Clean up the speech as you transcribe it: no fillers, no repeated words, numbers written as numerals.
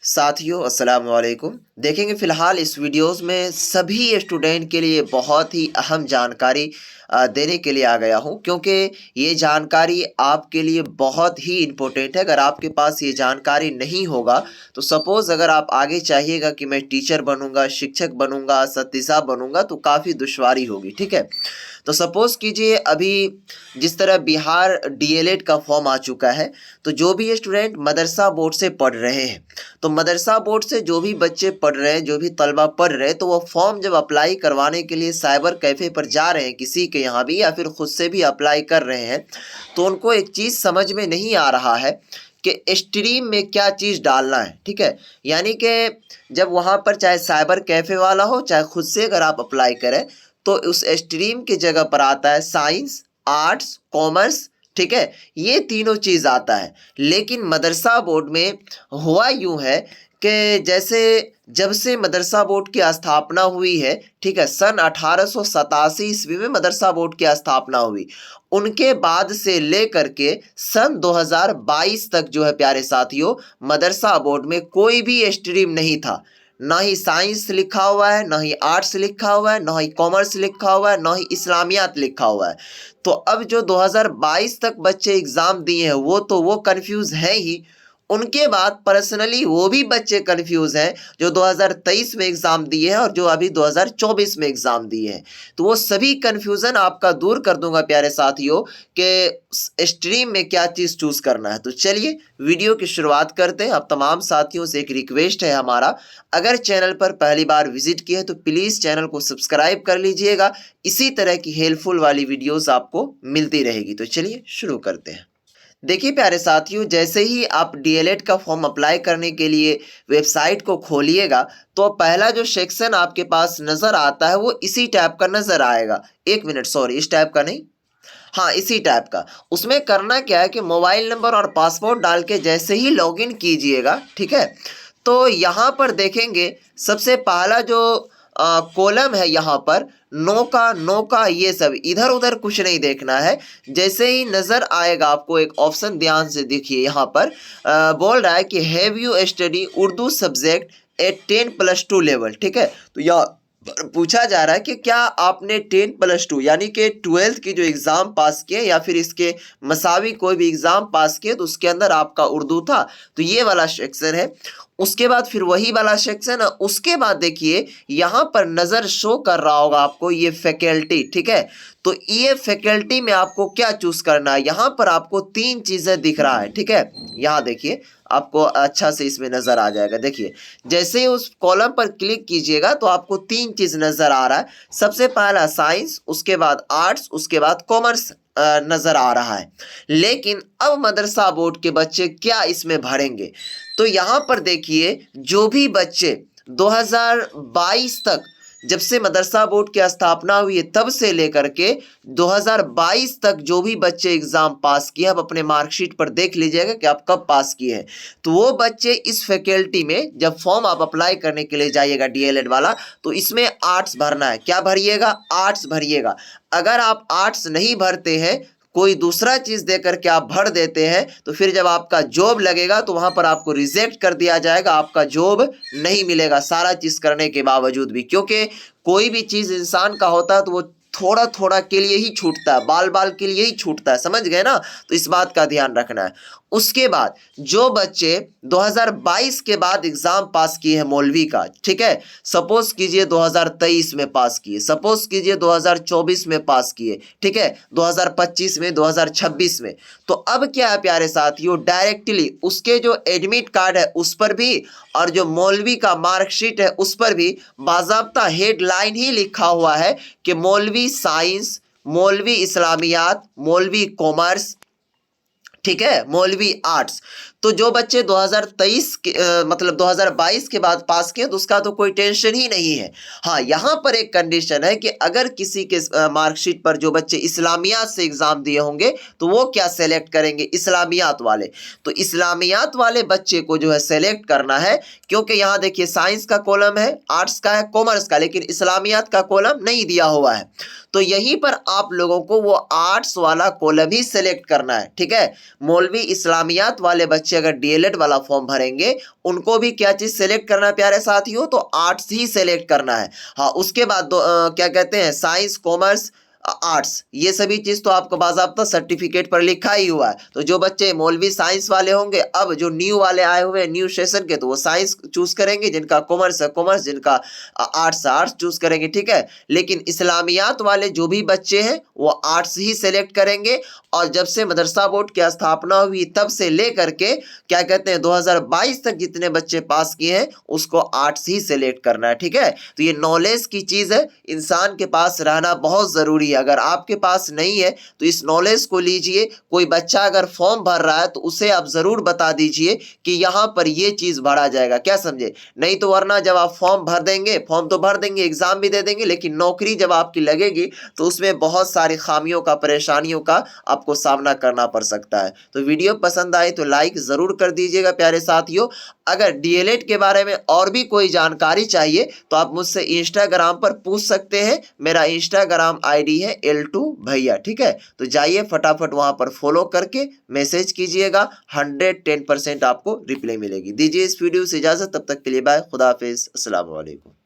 साथियों अस्सलाम वालेकुम। देखेंगे फ़िलहाल इस वीडियोस में सभी स्टूडेंट के लिए बहुत ही अहम जानकारी देने के लिए आ गया हूं, क्योंकि ये जानकारी आपके लिए बहुत ही इम्पोर्टेंट है। अगर आपके पास ये जानकारी नहीं होगा तो सपोज़ अगर आप आगे चाहिएगा कि मैं टीचर बनूंगा, शिक्षक बनूंगा, सतीसा बनूंगा, तो काफ़ी दुश्वारी होगी। ठीक है, तो सपोज़ कीजिए अभी जिस तरह बिहार डीएलएड का फॉर्म आ चुका है, तो जो भी स्टूडेंट मदरसा बोर्ड से पढ़ रहे हैं, तो मदरसा बोर्ड से जो भी बच्चे पढ़ रहे हैं, जो भी तलबा पढ़ रहे हैं, तो वो फॉर्म जब अप्लाई करवाने के लिए साइबर कैफ़े पर जा रहे हैं, किसी के यहाँ भी या फिर खुद से भी अप्लाई कर रहे हैं, तो उनको एक चीज़ समझ में नहीं आ रहा है कि स्ट्रीम में क्या चीज़ डालना है। ठीक है, यानी कि जब वहाँ पर चाहे साइबर कैफ़े वाला हो, चाहे खुद से अगर आप अप्लाई करें, तो उस स्ट्रीम की जगह पर आता है साइंस, आर्ट्स, कॉमर्स। ठीक है, ये तीनों चीज़ आता है। लेकिन मदरसा बोर्ड में हुआ यूं है कि जैसे जब से मदरसा बोर्ड की स्थापना हुई है, ठीक है, सन 1887 ईस्वी में मदरसा बोर्ड की स्थापना हुई, उनके बाद से लेकर के सन 2022 तक जो है प्यारे साथियों, मदरसा बोर्ड में कोई भी स्ट्रीम नहीं था। ना ही साइंस लिखा हुआ है, ना ही आर्ट्स लिखा हुआ है, ना ही कॉमर्स लिखा हुआ है, ना ही इस्लामियात लिखा हुआ है। तो अब जो 2022 तक बच्चे एग्ज़ाम दिए हैं वो कंफ्यूज हैं ही। उनके बाद पर्सनली वो भी बच्चे कंफ्यूज हैं जो 2023 में एग्ज़ाम दिए हैं और जो अभी 2024 में एग्ज़ाम दिए हैं। तो वो सभी कंफ्यूजन आपका दूर कर दूंगा प्यारे साथियों कि स्ट्रीम में क्या चीज़ चूज़ करना है। तो चलिए वीडियो की शुरुआत करते हैं। अब तमाम साथियों से एक रिक्वेस्ट है हमारा, अगर चैनल पर पहली बार विजिट किए तो प्लीज़ चैनल को सब्सक्राइब कर लीजिएगा। इसी तरह की हेल्पफुल वाली वीडियोस आपको मिलती रहेगी। तो चलिए शुरू करते हैं। देखिए प्यारे साथियों, जैसे ही आप डीएलएड का फॉर्म अप्लाई करने के लिए वेबसाइट को खोलिएगा, तो पहला जो सेक्शन आपके पास नज़र आता है वो इसी टाइप का नज़र आएगा। एक मिनट, सॉरी, इस टाइप का नहीं, हाँ इसी टाइप का। उसमें करना क्या है कि मोबाइल नंबर और पासवर्ड डाल के जैसे ही लॉगिन कीजिएगा, ठीक है, तो यहाँ पर देखेंगे सबसे पहला जो कॉलम है, यहाँ पर नो का ये सब इधर उधर कुछ नहीं देखना है। जैसे ही नज़र आएगा आपको एक ऑप्शन, ध्यान से देखिए, यहाँ पर बोल रहा है कि have you study Urdu subject at 10+2 level. ठीक है, तो यह पूछा जा रहा है कि क्या आपने 10+2 यानी कि 12th की जो एग्ज़ाम पास किए या फिर इसके मसावी कोई भी एग्ज़ाम पास किए, तो उसके अंदर आपका उर्दू था। तो ये वाला सेक्शन है। उसके बाद फिर वही वाला सेक्शन है। उसके बाद देखिए यहाँ पर नज़र शो कर रहा होगा आपको ये फैकल्टी। ठीक है, तो ये फैकल्टी में आपको क्या चूज़ करना है। यहाँ पर आपको तीन चीज़ें दिख रहा है। ठीक है, यहाँ देखिए, आपको अच्छा से इसमें नज़र आ जाएगा। देखिए, जैसे ही उस कॉलम पर क्लिक कीजिएगा तो आपको तीन चीज़ नज़र आ रहा है। सबसे पहला साइंस, उसके बाद आर्ट्स, उसके बाद कॉमर्स नज़र आ रहा है। लेकिन अब मदरसा बोर्ड के बच्चे क्या इसमें भरेंगे, तो यहाँ पर देखिए जो भी बच्चे 2022 तक, जब से मदरसा बोर्ड की स्थापना हुई है तब से लेकर के 2022 तक जो भी बच्चे एग्ज़ाम पास किए, आप अपने मार्कशीट पर देख लीजिएगा कि आप कब पास किए हैं। तो वो बच्चे इस फैकल्टी में जब फॉर्म आप अप्लाई करने के लिए जाइएगा डीएलएड वाला, तो इसमें आर्ट्स भरना है। क्या भरिएगा? आर्ट्स भरिएगा। अगर आप आर्ट्स नहीं भरते हैं, कोई दूसरा चीज़ दे करके आप भर देते हैं, तो फिर जब आपका जॉब लगेगा तो वहाँ पर आपको रिजेक्ट कर दिया जाएगा, आपका जॉब नहीं मिलेगा सारा चीज़ करने के बावजूद भी। क्योंकि कोई भी चीज़ इंसान का होता है तो वो थोड़ा थोड़ा के लिए ही छूटता है, बाल बाल के लिए ही छूटता है, समझ गए ना। तो इस बात का ध्यान रखना है। उसके बाद जो बच्चे 2022 के बाद एग्ज़ाम पास किए हैं मौलवी का, ठीक है, सपोज कीजिए 2023 में पास किए, सपोज कीजिए 2024 में पास किए, ठीक है, 2025 में, 2026 में, तो अब क्या है प्यारे साथियों, डायरेक्टली उसके जो एडमिट कार्ड है उस पर भी और जो मौलवी का मार्कशीट है उस पर भी बाज़ाब्ता हेडलाइन ही लिखा हुआ है कि मौलवी साइंस, मौलवी इस्लामियात, मौलवी कॉमर्स, ठीक है, मौलवी आर्ट्स। तो जो बच्चे 2023 के मतलब 2022 के बाद पास किए तो उसका तो कोई टेंशन ही नहीं है। हाँ, यहाँ पर एक कंडीशन है कि अगर किसी के मार्कशीट पर जो बच्चे इस्लामियात से एग्ज़ाम दिए होंगे तो वो क्या सेलेक्ट करेंगे, इस्लामियात वाले। तो इस्लामियात वाले बच्चे को जो है सेलेक्ट करना है, क्योंकि यहाँ देखिए साइंस का कॉलम है, आर्ट्स का है, कॉमर्स का, लेकिन इस्लामियात का कॉलम नहीं दिया हुआ है। तो यहीं पर आप लोगों को वो आर्ट्स वाला कॉलम ही सेलेक्ट करना है। ठीक है, मौलवी इस्लामियात वाले बच्चे बच्चे अगर डीएलएड वाला फॉर्म भरेंगे उनको भी क्या चीज सेलेक्ट करना है प्यारे साथियों, तो आर्ट्स ही सेलेक्ट करना है। हाँ, उसके बाद क्या कहते हैं, साइंस, कॉमर्स, आर्ट्स, ये सभी चीज तो आपको बाकायदा सर्टिफिकेट पर लिखा ही हुआ है। तो जो बच्चे मौलवी साइंस वाले होंगे, अब जो न्यू वाले आए हुए हैं न्यू सेशन के, तो वो साइंस चूज करेंगे, जिनका कॉमर्स है कॉमर्स, जिनका आर्ट्स आर्ट्स चूज करेंगे, ठीक है। लेकिन इस्लामियात वाले जो भी बच्चे हैं वो आर्ट्स ही सेलेक्ट करेंगे। और जब से मदरसा बोर्ड की स्थापना हुई तब से लेकर के क्या कहते हैं 2022 तक जितने बच्चे पास किए हैं उसको आर्ट्स ही सेलेक्ट करना है, ठीक है। तो ये नॉलेज की चीज है, इंसान के पास रहना बहुत जरूरी है। अगर आपके पास नहीं है तो इस नॉलेज को लीजिए। कोई बच्चा अगर फॉर्म भर रहा है तो उसे आप जरूर बता दीजिए कि यहाँ पर ये चीज भरा जाएगा, क्या समझे। नहीं तो वरना जब आप फॉर्म भर देंगे, फॉर्म तो भर देंगे, एग्जाम भी दे देंगे, लेकिन नौकरी जब आपकी लगेगी तो उसमें बहुत सारी खामियों का, परेशानियों का आपको सामना करना पड़ सकता है। तो वीडियो पसंद आए तो लाइक जरूर कर दीजिएगा प्यारे साथियों। अगर डीएलएड के बारे में और भी कोई जानकारी चाहिए तो आप मुझसे इंस्टाग्राम पर पूछ सकते हैं। मेरा इंस्टाग्राम आईडी है L2 भैया, ठीक है। तो जाइए फटाफट वहां पर फॉलो करके मैसेज कीजिएगा, 110% आपको रिप्लाई मिलेगी। दीजिए इस वीडियो से इजाजत, तब तक के लिए बाय, खुदा हाफिज, अस्सलाम वालेकुम।